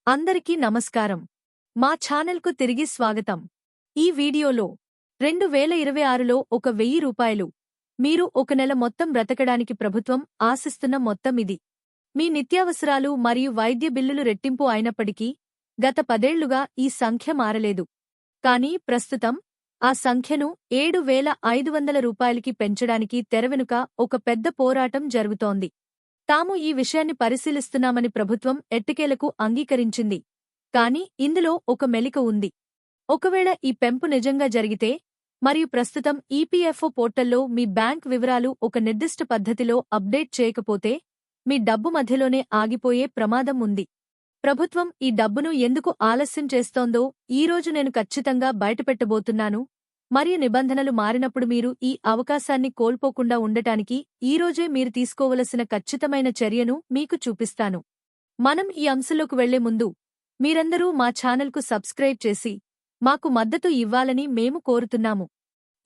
అందరికీ నమస్కారం. మా ఛానల్కు తిరిగి స్వాగతం. ఈ వీడియోలో 2026లో ఒక రూ. 1000 మీరు ఒక నెల మొత్తం బ్రతకడానికి ప్రభుత్వం ఆశిస్తున్న మొత్తం ఇది. మీ నిత్యావసరాలు మరియు వైద్య బిల్లులు రెట్టింపు అయినప్పటికీ గత 10 ఏళ్లుగా ఈ సంఖ్య మారలేదు. కానీ ప్రస్తుతం ఆ సంఖ్యను 7,500 రూపాయలకి పెంచడానికి తెరవెనుక ఒక పెద్ద పోరాటం జరుగుతోంది. తాము ఈ విషయాన్ని పరిశీలిస్తున్నామని ప్రభుత్వం ఎట్టకేలకు అంగీకరించింది. కాని ఇందులో ఒక మెలిక ఉంది. ఒకవేళ ఈ పెంపు నిజంగా జరిగితే మరియు ప్రస్తుతం ఈపీఎఫ్ఓ పోర్టల్లో మీ బ్యాంక్ వివరాలు ఒక నిర్దిష్ట పద్ధతిలో అప్డేట్ చేయకపోతే మీ డబ్బు మధ్యలోనే ఆగిపోయే ప్రమాదం ఉంది. ప్రభుత్వం ఈ డబ్బును ఎందుకు ఆలస్యం చేస్తోందో ఈరోజు నేను ఖచ్చితంగా బయటపెట్టబోతున్నాను. మరియు నిబంధనలు మారినప్పుడు మీరు ఈ అవకాశాన్ని కోల్పోకుండా ఉండటానికి ఈరోజే మీరు తీసుకోవలసిన ఖచ్చితమైన చర్యను మీకు చూపిస్తాను. మనం ఈ అంశంలోకి వెళ్లే ముందు మీరందరూ మా ఛానల్కు సబ్స్క్రైబ్ చేసి మాకు మద్దతు ఇవ్వాలని మేము కోరుతున్నాము.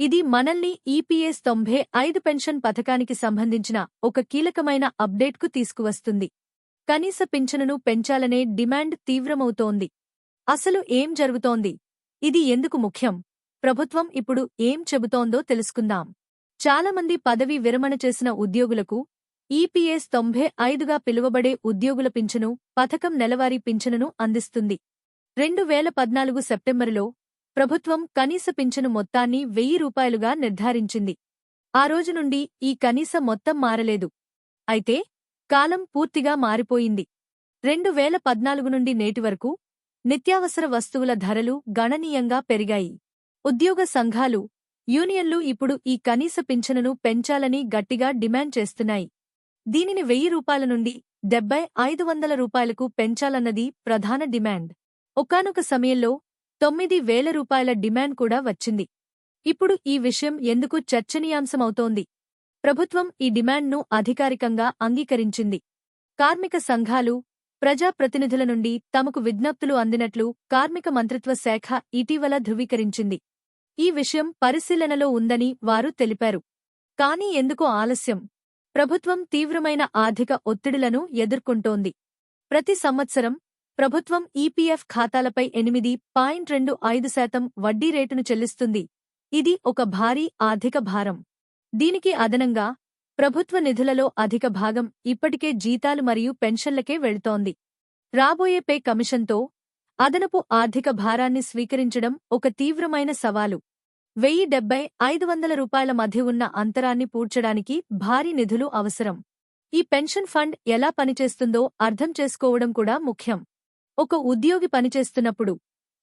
ఇది మనల్ని ఈపీఎస్ 95 పెన్షన్ పథకానికి సంబంధించిన ఒక కీలకమైన అప్డేట్కు తీసుకువస్తుంది. కనీస పింఛనును పెంచాలనే డిమాండ్ తీవ్రమవుతోంది. అసలు ఏం జరుగుతోంది? ఇది ఎందుకు ముఖ్యం? ప్రభుత్వం ఇప్పుడు ఏం చెబుతోందో తెలుసుకుందాం. చాలామంది పదవీ విరమణ చేసిన ఉద్యోగులకు ఈపీఎస్ 95గా పిలువబడే ఉద్యోగుల పింఛను పథకం నెలవారీ పింఛనును అందిస్తుంది. 2014 సెప్టెంబరులో ప్రభుత్వం కనీస పింఛను మొత్తాన్ని రూ. 1000గా నిర్ధారించింది. ఆ రోజు నుండి ఈ కనీస మొత్తం మారలేదు. అయితే కాలం పూర్తిగా మారిపోయింది. 2014 నుండి నేటి వరకు నిత్యావసర వస్తువుల ధరలు గణనీయంగా పెరిగాయి. ఉద్యోగ సంఘాలు, యూనియన్లు ఇప్పుడు ఈ కనీస పింఛనును పెంచాలని గట్టిగా డిమాండ్ చేస్తున్నాయి. దీనిని రూ. 1000 నుండి 7,500 రూపాయలకు పెంచాలన్నది ప్రధాన డిమాండ్. ఒకానొక సమయంలో 9,000 రూపాయల డిమాండ్ కూడా వచ్చింది. ఇప్పుడు ఈ విషయం ఎందుకు చర్చనీయాంశమవుతోంది? ప్రభుత్వం ఈ డిమాండ్ను అధికారికంగా అంగీకరించింది. కార్మిక సంఘాలు, ప్రజాప్రతినిధుల నుండి తమకు విజ్ఞప్తులు అందినట్లు కార్మిక మంత్రిత్వ శాఖ ఇటీవల ధృవీకరించింది. ఈ విషయం పరిశీలనలో ఉందని వారు తెలిపారు. కానీ ఎందుకు ఆలస్యం? ప్రభుత్వం తీవ్రమైన ఆర్థిక ఒత్తిడులను ఎదుర్కొంటోంది. ప్రతి సంవత్సరం ప్రభుత్వం ఈపీఎఫ్ ఖాతాలపై 8.25% వడ్డీ రేటును చెల్లిస్తుంది. ఇది ఒక భారీ ఆర్థిక భారం. దీనికి అదనంగా ప్రభుత్వ నిధులలో అధిక భాగం ఇప్పటికే జీతాలు మరియు పెన్షన్లకే వెళ్తోంది. రాబోయే పే కమిషన్తో అదనపు ఆర్థిక భారాన్ని స్వీకరించడం ఒక తీవ్రమైన సవాలు. 1,000-500 రూపాయల మధ్య ఉన్న అంతరాన్ని పూడ్చడానికి భారీ నిధులు అవసరం. ఈ పెన్షన్ ఫండ్ ఎలా పనిచేస్తుందో అర్థం చేసుకోవడం కూడా ముఖ్యం. ఒక ఉద్యోగి పనిచేస్తున్నప్పుడు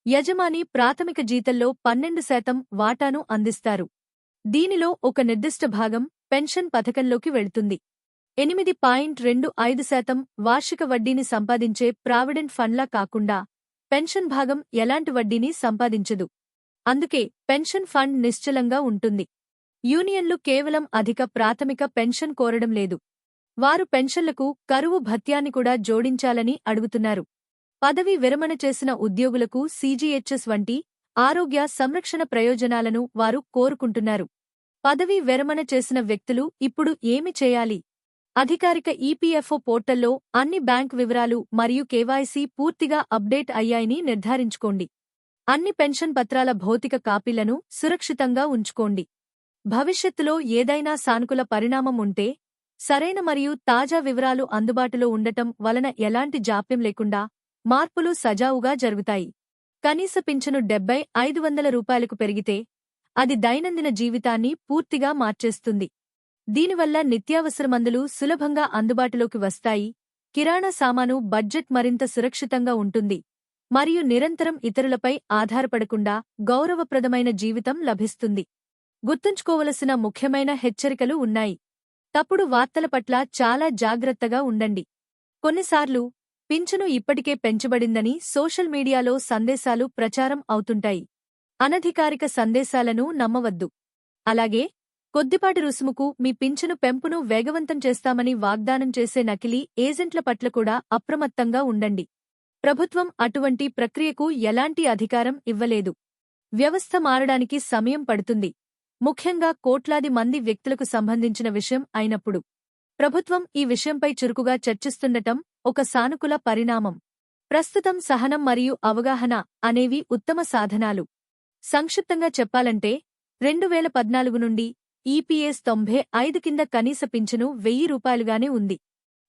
యజమాని ప్రాథమిక జీతంలో 12% వాటాను అందిస్తారు. దీనిలో ఒక నిర్దిష్ట భాగం పెన్షన్ పథకంలోకి వెళ్తుంది. 8.25% వార్షిక వడ్డీని సంపాదించే ప్రావిడెంట్ ఫండ్లా కాకుండా పెన్షన్ భాగం ఎలాంటి వడ్డీని సంపాదించదు. అందుకే పెన్షన్ ఫండ్ నిశ్చలంగా ఉంటుంది. యూనియన్లు కేవలం అధిక ప్రాథమిక పెన్షన్ కోరడం లేదు. వారు పెన్షన్లకు కరువు భత్యాన్ని కూడా జోడించాలని అడుగుతున్నారు. పదవీ విరమణ చేసిన ఉద్యోగులకు సీజీహెచ్ఎస్ వంటి ఆరోగ్య సంరక్షణ ప్రయోజనాలను వారు కోరుకుంటున్నారు. పదవీ విరమణ చేసిన వ్యక్తులు ఇప్పుడు ఏమి చేయాలి? అధికారిక ఈపీఎఫ్ఓ పోర్టల్లో అన్ని బ్యాంక్ వివరాలు మరియు కేవైసీ పూర్తిగా అప్డేట్ అయ్యాయని నిర్ధారించుకోండి. అన్ని పెన్షన్ పత్రాల భౌతిక కాపీలను సురక్షితంగా ఉంచుకోండి. భవిష్యత్తులో ఏదైనా సానుకూల పరిణామం ఉంటే సరైన మరియు తాజా వివరాలు అందుబాటులో ఉండటం వలన ఎలాంటి జాప్యం లేకుండా మార్పులు సజావుగా జరుగుతాయి. కనీస పింఛను 7,500 రూపాయలకు పెరిగితే అది దైనందిన జీవితాన్ని పూర్తిగా మార్చేస్తుంది. దీనివల్ల నిత్యావసర మందులు సులభంగా అందుబాటులోకి వస్తాయి. కిరాణా సామాను బడ్జెట్ మరింత సురక్షితంగా ఉంటుంది. మరియు నిరంతరం ఇతరులపై ఆధారపడకుండా గౌరవప్రదమైన జీవితం లభిస్తుంది. గుర్తుంచుకోవలసిన ముఖ్యమైన హెచ్చరికలు ఉన్నాయి. తప్పుడు వార్తల పట్ల చాలా జాగ్రత్తగా ఉండండి. కొన్నిసార్లు పింఛను ఇప్పటికే పెంచబడిందని సోషల్ మీడియాలో సందేశాలు ప్రచారం అవుతుంటాయి. అనధికారిక సందేశాలను నమ్మవద్దు. అలాగే కొద్దిపాటి రుసుముకు మీ పింఛను పెంపును వేగవంతం చేస్తామని వాగ్దానం చేసే నకిలీ ఏజెంట్ల పట్ల కూడా అప్రమత్తంగా ఉండండి. ప్రభుత్వం అటువంటి ప్రక్రియకు ఎలాంటి అధికారం ఇవ్వలేదు. వ్యవస్థ మారడానికి సమయం పడుతుంది. ముఖ్యంగా కోట్లాది మంది వ్యక్తులకు సంబంధించిన విషయం అయినప్పుడు. ప్రభుత్వం ఈ విషయంపై చురుకుగా చర్చిస్తుండటం ఒక సానుకూల పరిణామం. ప్రస్తుతం సహనం మరియు అవగాహన అనేవి ఉత్తమ సాధనాలు. సంక్షిప్తంగా చెప్పాలంటే 2014 నుండి ఈపీఎస్ 95 కింద కనీస పింఛను 1000 రూపాయలుగానే ఉంది.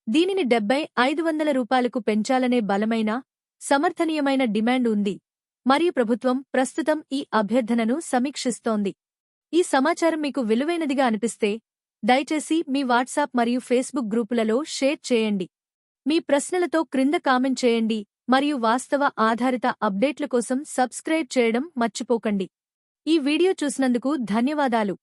దీనిని 7500 రూపాయలకు పెంచాలనే బలమైన, సమర్థనీయమైన డిమాండ్ ఉంది మరియు ప్రభుత్వం ప్రస్తుతం ఈ అభ్యర్థనను సమీక్షిస్తోంది. ఈ సమాచారం మీకు విలువైనదిగా అనిపిస్తే దయచేసి మీ వాట్సాప్ మరియు ఫేస్బుక్ గ్రూపులలో షేర్ చేయండి. మీ ప్రశ్నలతో క్రింద కామెంట్ చేయండి మరియు వాస్తవ ఆధారిత అప్డేట్ల కోసం సబ్స్క్రైబ్ చేయడం మర్చిపోకండి. ఈ వీడియో చూసినందుకు ధన్యవాదాలు.